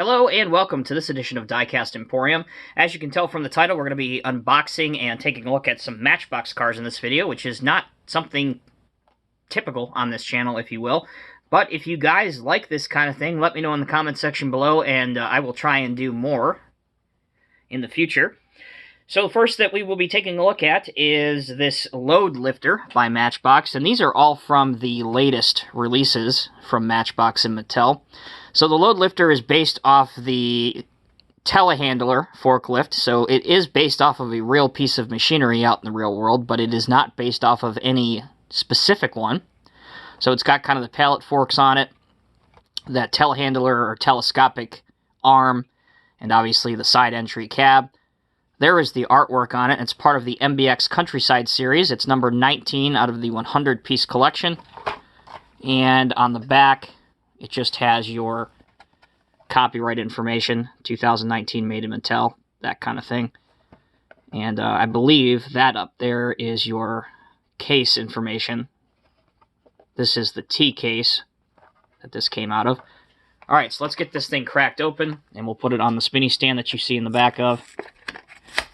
Hello and welcome to this edition of Diecast Emporium. As you can tell from the title, we're going to be unboxing and taking a look at some Matchbox cars in this video, which is not something typical on this channel, if you will. But if you guys like this kind of thing, let me know in the comment section below, and I will try and do more in the future. So the first that we will be taking a look at is this load lifter by Matchbox, and these are all from the latest releases from Matchbox and Mattel. So the load lifter is based off the telehandler forklift, so it is based off of a real piece of machinery out in the real world, but it is not based off of any specific one. So it's got kind of the pallet forks on it, that telehandler or telescopic arm, and obviously the side entry cab. There is the artwork on it. It's part of the Mbx Countryside series. It's number 19 out of the 100-piece collection. And on the back, it just has your copyright information, 2019 made in Mattel, that kind of thing. And I believe that up there is your case information. This is the T case that this came out of. Alright, so let's get this thing cracked open, and we'll put it on the spinny stand that you see in the back of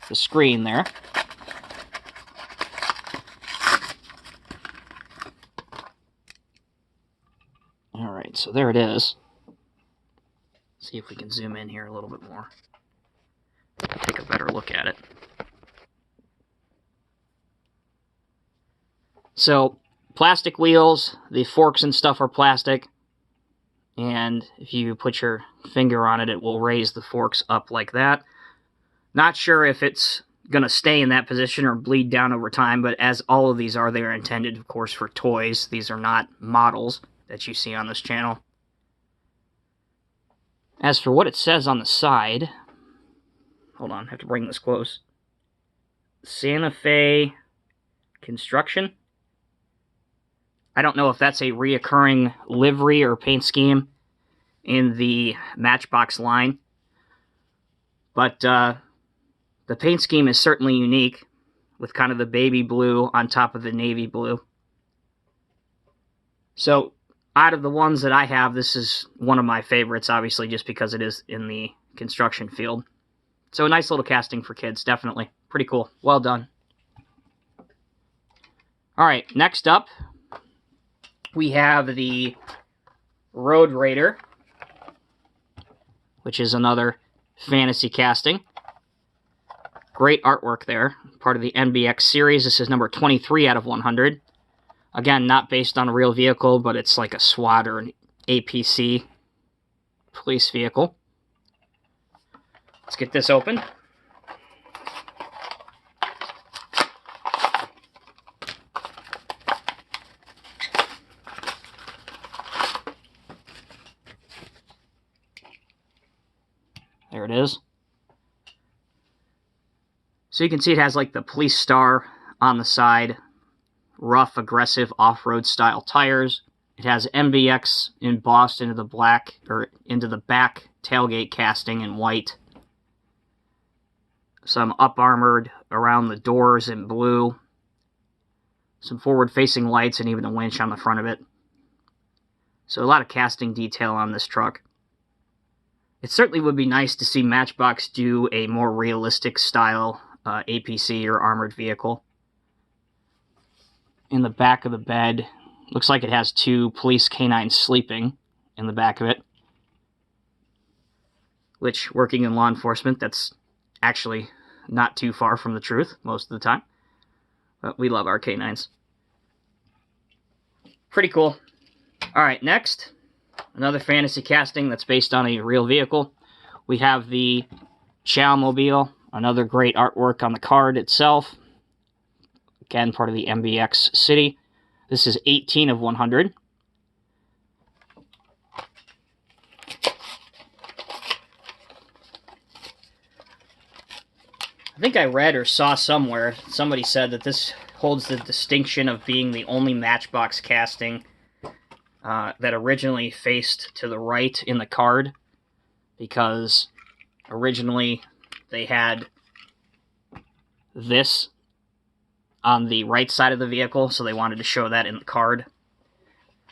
the screen there. Alright, so there it is. See if we can zoom in here a little bit more. Take a better look at it. So, plastic wheels, the forks and stuff are plastic, and if you put your finger on it, it will raise the forks up like that. Not sure if it's going to stay in that position or bleed down over time, but as all of these are, they are intended, of course, for toys. These are not models that you see on this channel. As for what it says on the side, hold on, I have to bring this close. Santa Fe Construction. I don't know if that's a reoccurring livery or paint scheme in the Matchbox line, but the paint scheme is certainly unique, with kind of the baby blue on top of the navy blue. So, out of the ones that I have, this is one of my favorites, obviously, just because it is in the construction field. So, a nice little casting for kids, definitely. Pretty cool. Well done. Alright, next up, we have the Road Raider, which is another fantasy casting. Great artwork there, part of the Mbx series. This is number 23 out of 100. Again, not based on a real vehicle, but it's like a SWAT or an APC police vehicle. Let's get this open. There it is. So you can see it has like the police star on the side, rough, aggressive off-road style tires. It has MBX embossed into the black, or into the back tailgate casting in white. Some up-armored around the doors in blue. Some forward-facing lights and even a winch on the front of it. So a lot of casting detail on this truck. It certainly would be nice to see Matchbox do a more realistic style APC or armored vehicle. In the back of the bed, looks like it has two police canines sleeping in the back of it. Which, working in law enforcement, that's actually not too far from the truth most of the time. But we love our canines. Pretty cool. Alright, next, another fantasy casting that's based on a real vehicle. We have the Chowmobile. Another great artwork on the card itself. Again, part of the Mbx City. This is 18 of 100. I think I read or saw somewhere, somebody said that this holds the distinction of being the only Matchbox casting that originally faced to the right in the card, because originally they had this on the right side of the vehicle, so they wanted to show that in the card.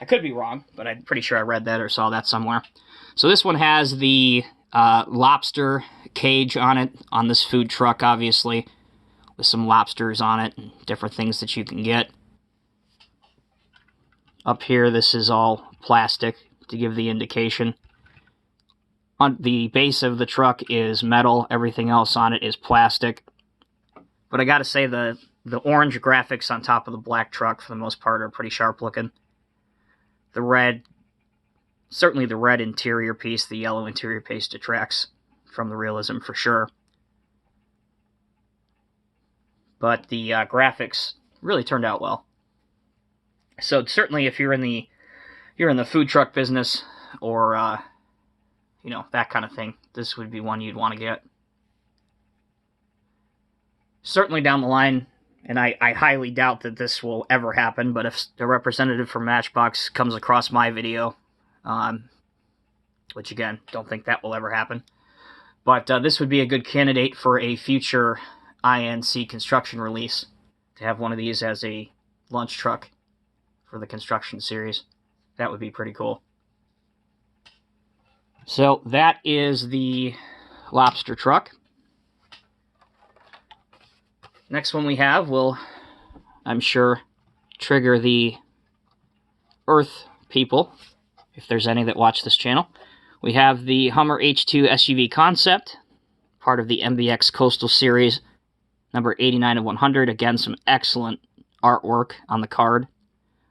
I could be wrong, but I'm pretty sure I read that or saw that somewhere. So this one has the lobster cage on it, on this food truck, obviously, with some lobsters on it and different things that you can get. Up here, this is all plastic to give the indication. On the base of the truck is metal. Everything else on it is plastic. But I gotta say, the orange graphics on top of the black truck, for the most part, are pretty sharp looking. The red, certainly the red interior piece, the yellow interior piece detracts from the realism for sure. But the graphics really turned out well. So certainly, if you're in the food truck business, or you know, that kind of thing, this would be one you'd want to get. Certainly down the line, and I highly doubt that this will ever happen, but if a representative from Matchbox comes across my video, which again, don't think that will ever happen, but this would be a good candidate for a future INC construction release, to have one of these as a lunch truck for the construction series. That would be pretty cool. So that is the lobster truck. Next one we have will, I'm sure, trigger the Earth people, if there's any that watch this channel. We have the Hummer H2 SUV concept, part of the Mbx Coastal Series, number 89 of 100. Again, some excellent artwork on the card.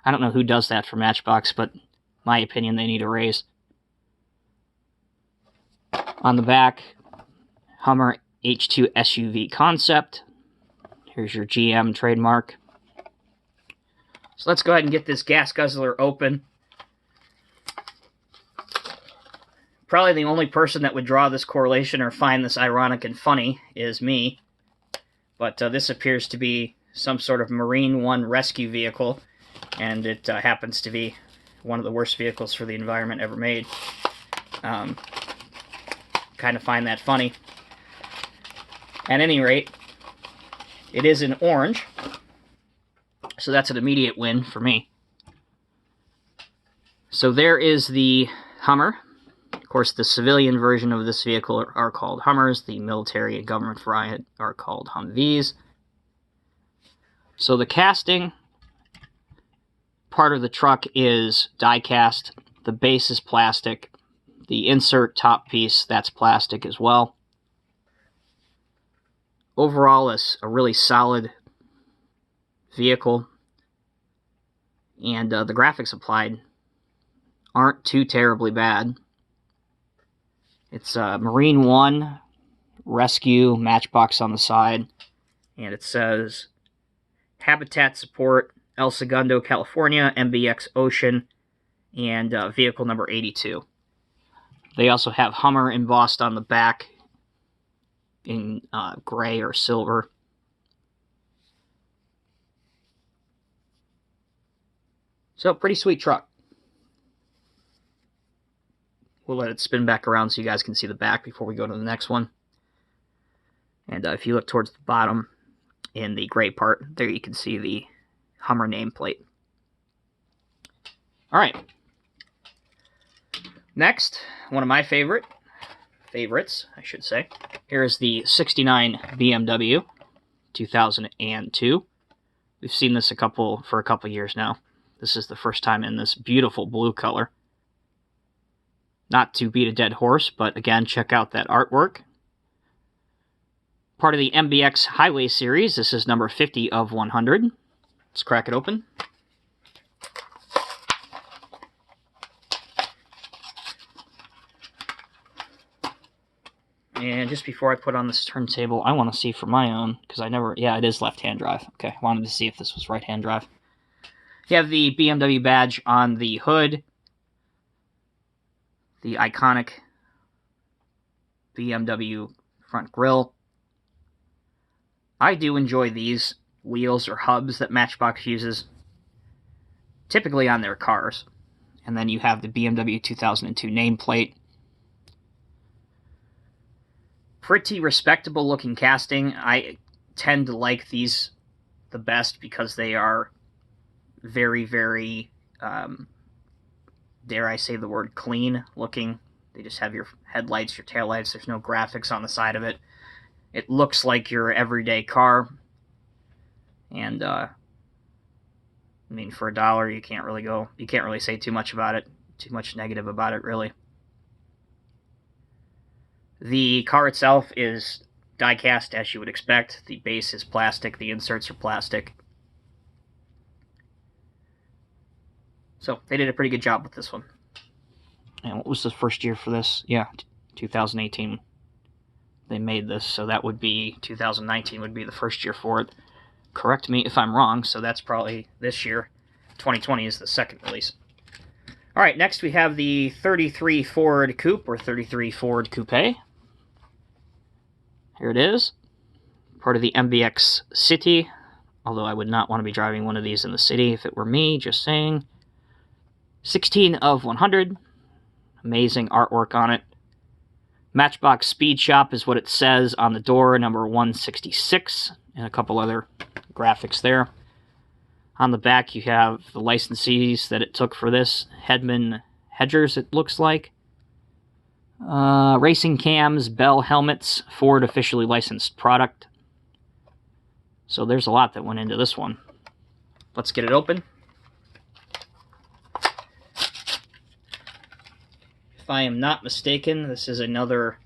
I don't know who does that for Matchbox, but in my opinion, they need a raise. On the back, Hummer H2 SUV concept. Here's your GM trademark. So let's go ahead and get this gas guzzler open. Probably the only person that would draw this correlation or find this ironic and funny is me. But this appears to be some sort of Marine One rescue vehicle, and it happens to be one of the worst vehicles for the environment ever made. Kind of find that funny. At any rate, it is in orange, so that's an immediate win for me. So there is the Hummer. Of course, the civilian version of this vehicle are called Hummers. The military and government variant are called Humvees. So the casting part of the truck is die-cast. The base is plastic. The insert top piece, that's plastic as well. Overall, it's a really solid vehicle, and the graphics applied aren't too terribly bad. It's Marine One Rescue Matchbox on the side, and it says Habitat Support, El Segundo, California, Mbx Ocean, and vehicle number 82. They also have Hummer embossed on the back in gray or silver. So, pretty sweet truck. We'll let it spin back around so you guys can see the back before we go to the next one. And if you look towards the bottom in the gray part, there you can see the Hummer nameplate. Alright. Next, one of my favorites, I should say. Here is the 69 BMW 2002. We've seen this for a couple years now. This is the first time in this beautiful blue color. Not to beat a dead horse, but again, check out that artwork. Part of the Mbx Highway series. This is number 50 of 100. Let's crack it open. And just before I put on this turntable, I want to see for my own, because yeah, it is left-hand drive. Okay, I wanted to see if this was right-hand drive. You have the BMW badge on the hood, the iconic BMW front grille. I do enjoy these wheels or hubs that Matchbox uses, typically on their cars. And then you have the BMW 2002 nameplate. Pretty respectable looking casting. I tend to like these the best because they are very, very, dare I say the word, clean looking They just have your headlights, your taillights. There's no graphics on the side of it. It looks like your everyday car. And, I mean, for $1, you can't really say too much about it, too much negative about it, really. The car itself is die-cast, as you would expect. The base is plastic, the inserts are plastic. So, they did a pretty good job with this one. And what was the first year for this? Yeah, 2018. They made this, so that would be 2019 would be the first year for it. Correct me if I'm wrong, so that's probably this year. 2020 is the second release. Alright, next we have the 33 Ford Coupe, or 33 Ford Coupe. Here it is. Part of the Mbx City, although I would not want to be driving one of these in the city if it were me, just saying. 16 of 100. Amazing artwork on it. Matchbox Speed Shop is what it says on the door, number 166, and a couple other graphics there. On the back, you have the licensees that it took for this. Hedman Hedgers, it looks like. Racing cams, Bell helmets, Ford officially licensed product. So there's a lot that went into this one. Let's get it open. If I am not mistaken, this is another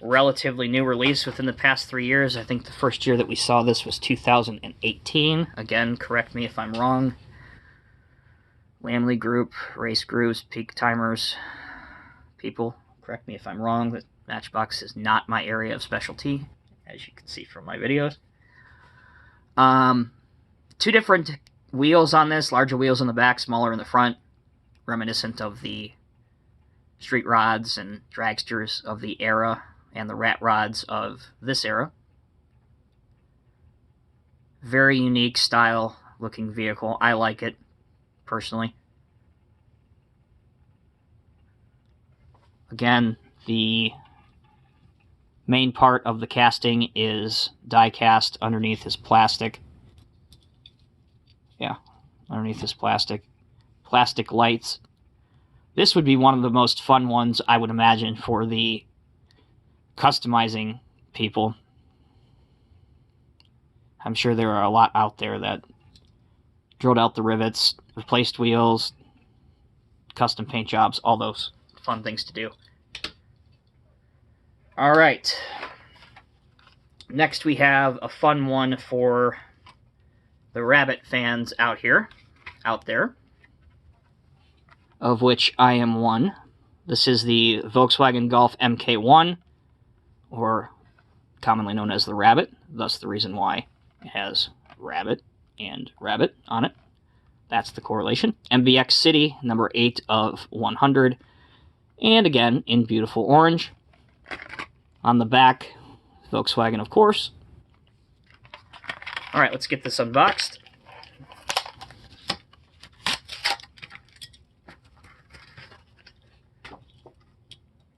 relatively new release within the past 3 years. I think the first year that we saw this was 2018. Again, correct me if I'm wrong. Lamley Group, Race Grooves, Peak Timers, people, correct me if I'm wrong. The Matchbox is not my area of specialty, as you can see from my videos. Two different wheels on this, larger wheels in the back, smaller in the front, reminiscent of the street rods and dragsters of the era and the rat rods of this era. Very unique style looking vehicle. I like it, personally. Again, the main part of the casting is die cast. Underneath is plastic. Yeah, underneath is plastic. Plastic lights. This would be one of the most fun ones, I would imagine, for the customizing people. I'm sure there are a lot out there that drilled out the rivets, replaced wheels, custom paint jobs, all those fun things to do. Alright. Next we have a fun one for the rabbit fans out there, of which I am one. This is the Volkswagen Golf Mk1, or commonly known as the Rabbit, thus the reason why it has rabbit and rabbit on it. That's the correlation. Mbx City, number 8 of 100, and again, in beautiful orange. On the back, Volkswagen, of course. Alright, let's get this unboxed.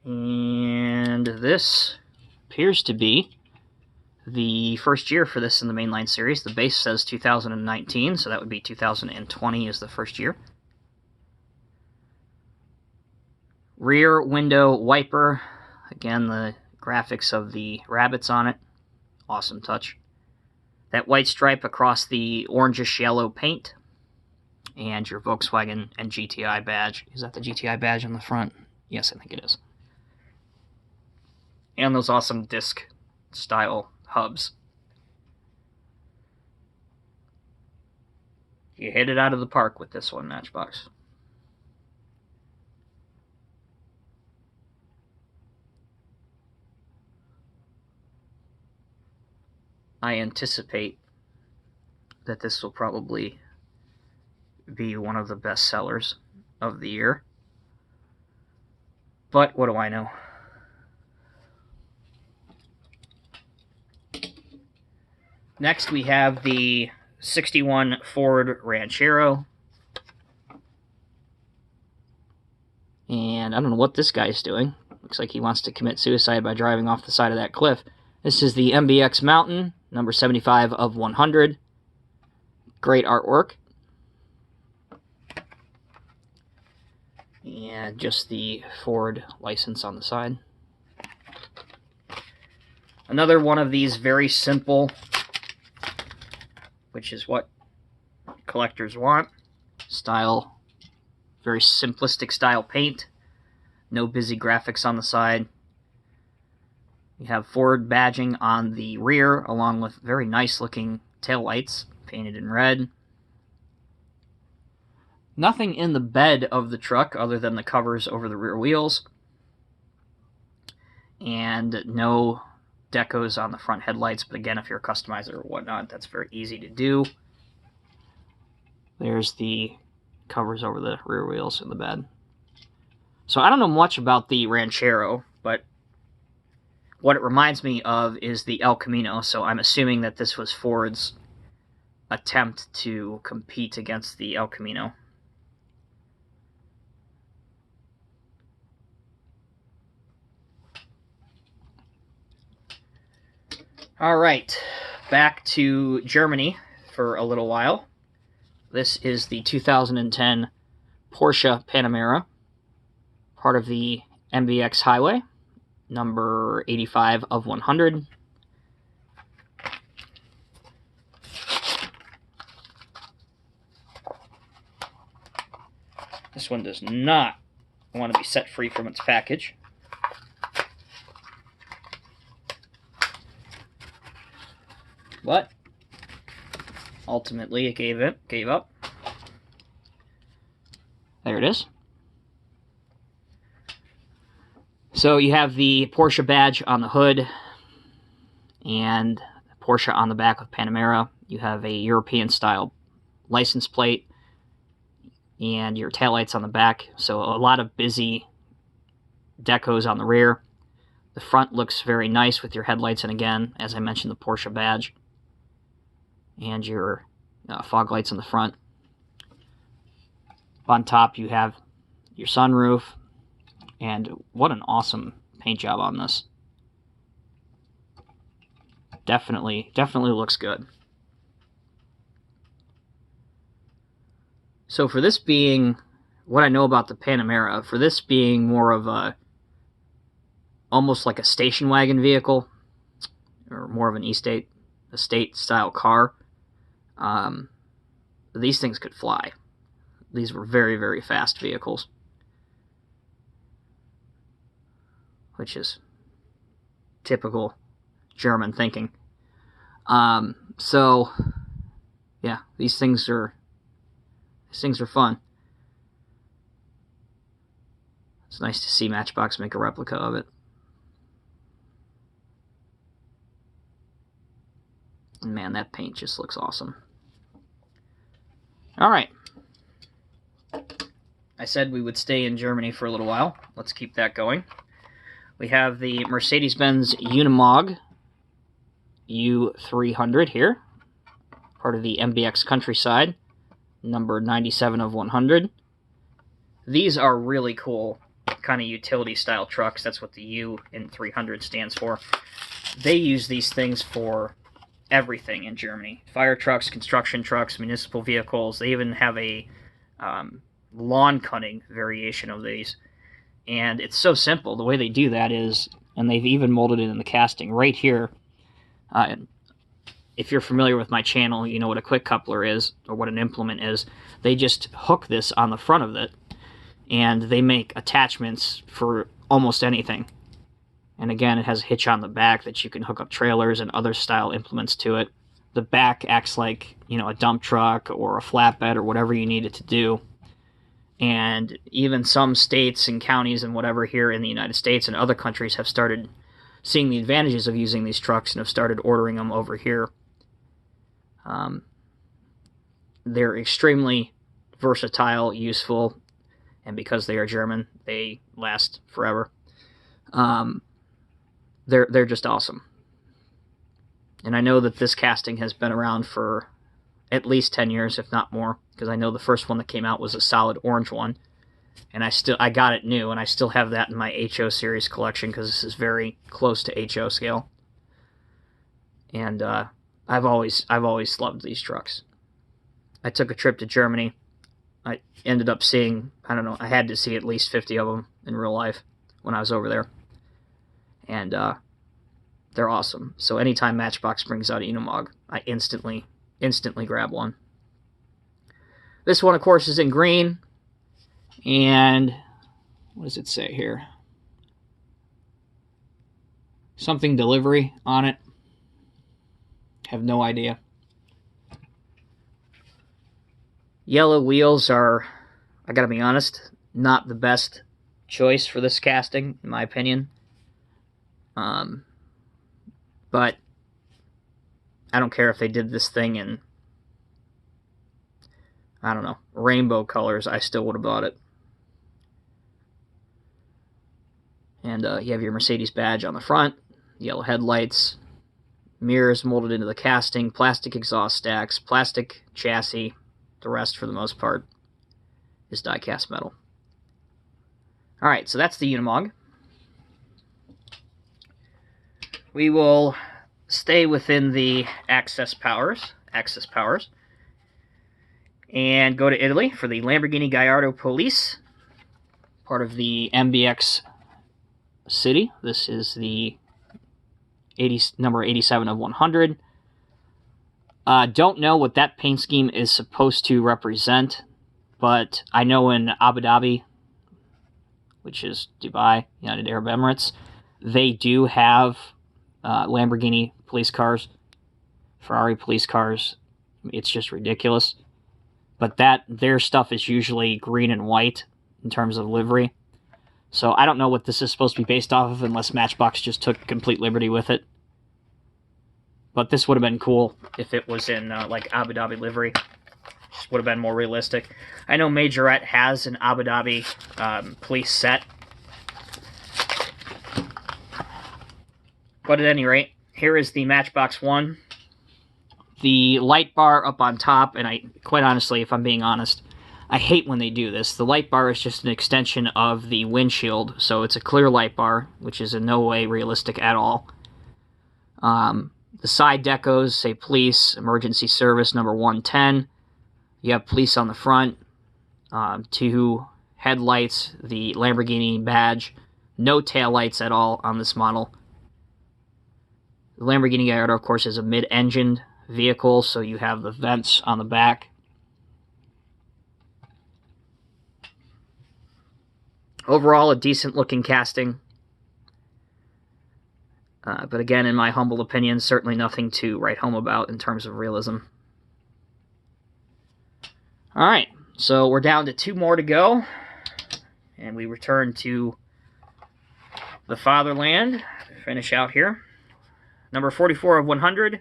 And this appears to be the first year for this in the mainline series. The base says 2019, so that would be 2020 is the first year. Rear window wiper. Again, the graphics of the rabbits on it. Awesome touch. That white stripe across the orangish yellow paint. And your Volkswagen and GTI badge. Is that the GTI badge on the front? Yes, I think it is. And those awesome disc style hubs. You hit it out of the park with this one, Matchbox. I anticipate that this will probably be one of the best sellers of the year. But what do I know? Next we have the 61 Ford Ranchero. And I don't know what this guy's doing. Looks like he wants to commit suicide by driving off the side of that cliff. This is the Mbx Mountain, number 75 of 100. Great artwork. and just the Ford license on the side. Another one of these very simple, which is what collectors want, style, very simplistic style paint, no busy graphics on the side. You have Ford badging on the rear, along with very nice looking taillights painted in red. Nothing in the bed of the truck other than the covers over the rear wheels. And no decos on the front headlights, but again, if you're a customizer or whatnot, that's very easy to do. There's the covers over the rear wheels in the bed. So I don't know much about the Ranchero, but what it reminds me of is the El Camino, so I'm assuming that this was Ford's attempt to compete against the El Camino. All right, back to Germany for a little while. This is the 2010 Porsche Panamera, part of the Mbx Highway, number 85 of 100. This one does not want to be set free from its package. But ultimately it gave up. There it is. So you have the Porsche badge on the hood and Porsche on the back with Panamera. You have a European style license plate and your taillights on the back. So a lot of busy decos on the rear. The front looks very nice with your headlights, and again, as I mentioned, the Porsche badge and your fog lights on the front. On top you have your sunroof, and what an awesome paint job on this. Definitely looks good. So for this being what I know about the Panamera, for this being more of a almost like a station wagon vehicle, or more of an estate style car, these things could fly. These were very, very fast vehicles, which is typical German thinking. So yeah, these things are fun. It's nice to see Matchbox make a replica of it. And man, that paint just looks awesome. Alright. I said we would stay in Germany for a little while. Let's keep that going. We have the Mercedes-Benz Unimog U300 here, part of the MBX Countryside, number 97 of 100. These are really cool, kind of utility style trucks. That's what the U in 300 stands for. They use these things for everything in Germany. Fire trucks, construction trucks, municipal vehicles. They even have a lawn cutting variation of these. And it's so simple. The way they do that is, and they've even molded it in the casting right here. If you're familiar with my channel, you know what a quick coupler is, or what an implement is. They just hook this on the front of it, and they make attachments for almost anything. And again, it has a hitch on the back that you can hook up trailers and other style implements to it. The back acts like, you know, a dump truck or a flatbed or whatever you need it to do. And even some states and counties and whatever here in the United States and other countries have started seeing the advantages of using these trucks and have started ordering them over here. They're extremely versatile, useful, and because they are German, they last forever. They're just awesome. And I know that this casting has been around for at least 10 years, if not more, because I know the first one that came out was a solid orange one, and I got it new, and I still have that in my HO series collection because this is very close to HO scale. And I've always loved these trucks. I took a trip to Germany I ended up seeing, I don't know, I had to see at least 50 of them in real life when I was over there. And they're awesome. So anytime Matchbox brings out a Unimog, I instantly grab one. This one, of course, is in green. And what does it say here? Something delivery on it. Have no idea. Yellow wheels are, I gotta be honest, not the best choice for this casting, in my opinion. But I don't care if they did this thing in, I don't know, rainbow colors, I still would have bought it. And you have your Mercedes badge on the front, yellow headlights, mirrors molded into the casting, plastic exhaust stacks, plastic chassis. The rest, for the most part, is die-cast metal. Alright, so that's the Unimog. We will stay within the Axis powers, and go to Italy for the Lamborghini Gallardo Police, part of the Mbx City. This is the number 87 of 100. Don't know what that paint scheme is supposed to represent, but I know in Abu Dhabi, which is Dubai, United Arab Emirates, they do have Lamborghini police cars, Ferrari police cars. It's just ridiculous. But their stuff is usually green and white in terms of livery. So I don't know what this is supposed to be based off of unless Matchbox just took complete liberty with it. But this would have been cool if it was in like Abu Dhabi livery. Just would have been more realistic. I know Majorette has an Abu Dhabi police set. But at any rate, here is the Matchbox 1. The light bar up on top, and quite honestly, if I'm being honest, I hate when they do this. The light bar is just an extension of the windshield, so it's a clear light bar, which is in no way realistic at all. The side decos say police, emergency service number 110. You have police on the front, 2 headlights, the Lamborghini badge, no taillights at all on this model. The Lamborghini Gallardo, of course, is a mid-engined vehicle, so you have the vents on the back. Overall, a decent-looking casting. But again, in my humble opinion, certainly nothing to write home about in terms of realism. Alright, so we're down to 2 more to go. And we return to the fatherland to finish out here. Number 44 of 100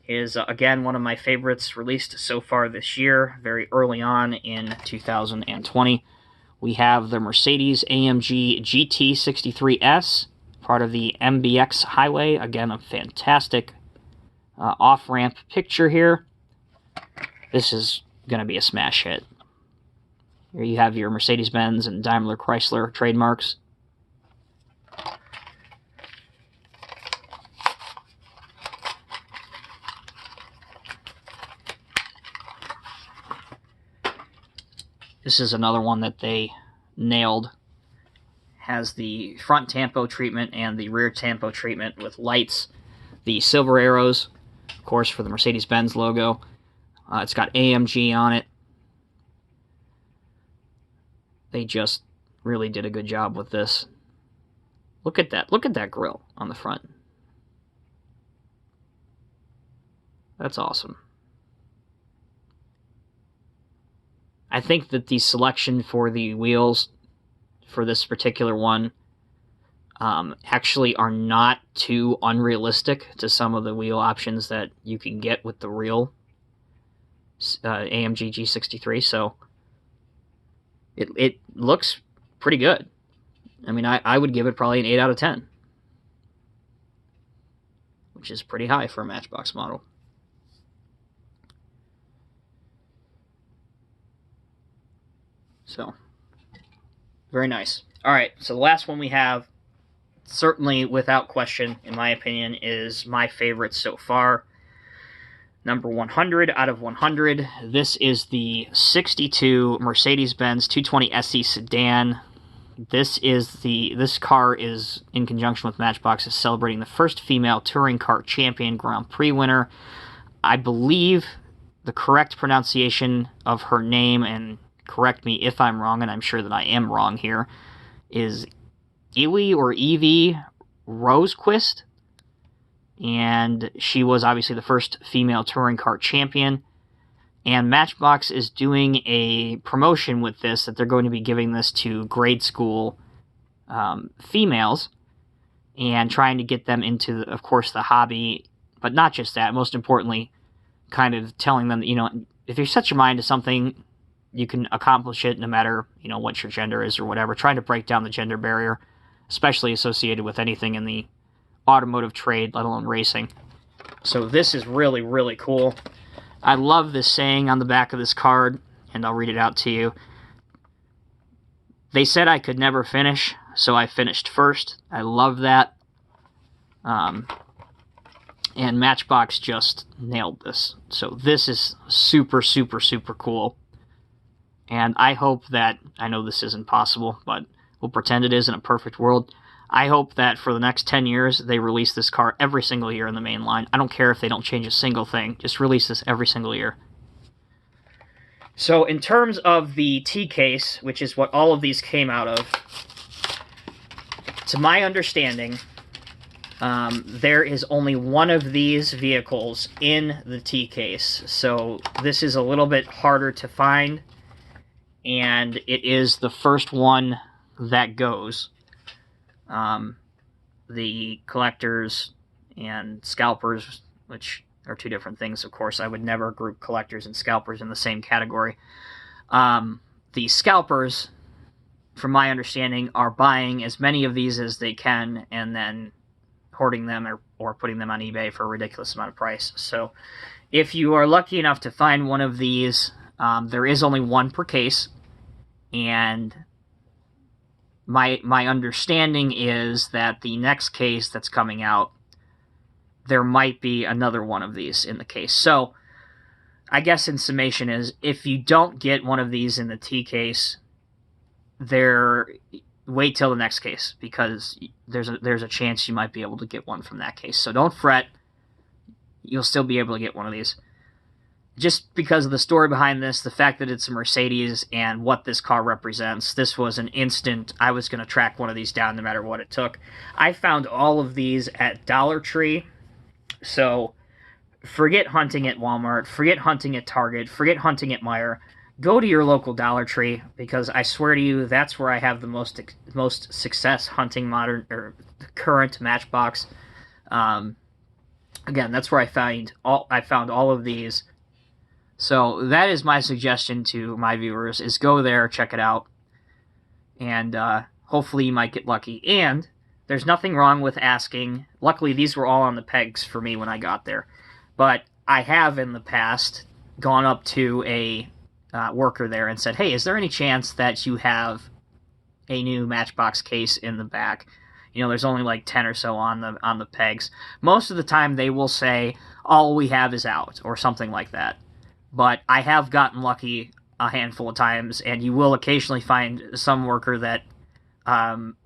is, again, one of my favorites released so far this year, very early on in 2020. We have the Mercedes AMG GT 63S, part of the MBX Highway. Again, a fantastic off-ramp picture here. This is going to be a smash hit. Here you have your Mercedes-Benz and Daimler Chrysler trademarks. This is another one that they nailed. Has the front tampo treatment and the rear tampo treatment with lights. The silver arrows, of course, for the Mercedes-Benz logo. It's got AMG on it. They just really did a good job with this. Look at that. Look at that grille on the front. That's awesome. I think that the selection for the wheels for this particular one actually are not too unrealistic to some of the wheel options that you can get with the real AMG G63, so it looks pretty good. I mean, I would give it probably an 8 out of 10, which is pretty high for a Matchbox model. So, very nice. Alright, so the last one we have, certainly without question, in my opinion, is my favorite so far. Number 100 out of 100. This is the 62 Mercedes-Benz 220 SE sedan. This car is in conjunction with Matchbox is celebrating the first female touring car champion Grand Prix winner. I believe the correct pronunciation of her name, and correct me if I'm wrong, and I'm sure that I am wrong here, is Iwi or Evie Rosequist. And she was obviously the first female touring car champion. And Matchbox is doing a promotion with this, that they're going to be giving this to grade school females and trying to get them into, of course, the hobby. But not just that, most importantly, kind of telling them that, you know, if you set your mind to something, you can accomplish it no matter, you know, what your gender is or whatever. Trying to break down the gender barrier, especially associated with anything in the automotive trade, let alone racing. So this is really, really cool. I love this saying on the back of this card, and I'll read it out to you. They said I could never finish, so I finished first. I love that. And Matchbox just nailed this. So this is super, super, super cool. And I hope that, I know this isn't possible, but we'll pretend it is in a perfect world. I hope that for the next 10 years, they release this car every single year in the main line. I don't care if they don't change a single thing. Just release this every single year. So in terms of the T-case, which is what all of these came out of, to my understanding, there is only one of these vehicles in the T-case. So this is a little bit harder to find, and it is the first one that goes. The collectors and scalpers, which are two different things, of course. I would never group collectors and scalpers in the same category. The scalpers, from my understanding, are buying as many of these as they can and then hoarding them or putting them on eBay for a ridiculous amount of price. So if you are lucky enough to find one of these, there is only one per case, and my understanding is that the next case that's coming out, there might be another one of these in the case. So I guess in summation is, if you don't get one of these in the T case, wait till the next case, because there's a chance you might be able to get one from that case. So don't fret. You'll still be able to get one of these. Just because of the story behind this, the fact that it's a Mercedes and what this car represents, this was an instant, I was going to track one of these down no matter what it took. I found all of these at Dollar Tree, so forget hunting at Walmart, forget hunting at Target, forget hunting at Meijer. Go to your local Dollar Tree, because I swear to you, that's where I have the most success hunting current Matchbox. Again, that's where I found all of these. So that is my suggestion to my viewers, is go there, check it out, and hopefully you might get lucky. And there's nothing wrong with asking. Luckily, these were all on the pegs for me when I got there. But I have in the past gone up to a worker there and said, hey, is there any chance that you have a new Matchbox case in the back? You know, there's only like 10 or so on the pegs. Most of the time they will say, all we have is out, or something like that. But I have gotten lucky a handful of times, and you will occasionally find some worker that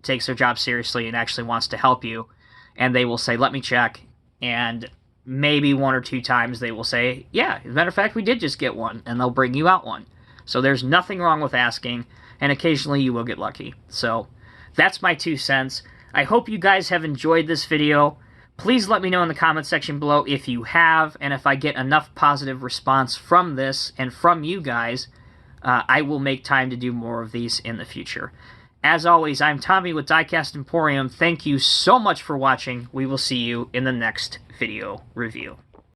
takes their job seriously and actually wants to help you, and they will say, let me check, and maybe one or two times they will say, yeah, as a matter of fact, we did just get one, and they'll bring you out one. So there's nothing wrong with asking, and occasionally you will get lucky. So that's my 2 cents. I hope you guys have enjoyed this video. Please let me know in the comment section below if you have, and if I get enough positive response from this and from you guys, I will make time to do more of these in the future. As always, I'm Tommy with Diecast Emporium. Thank you so much for watching. We will see you in the next video review.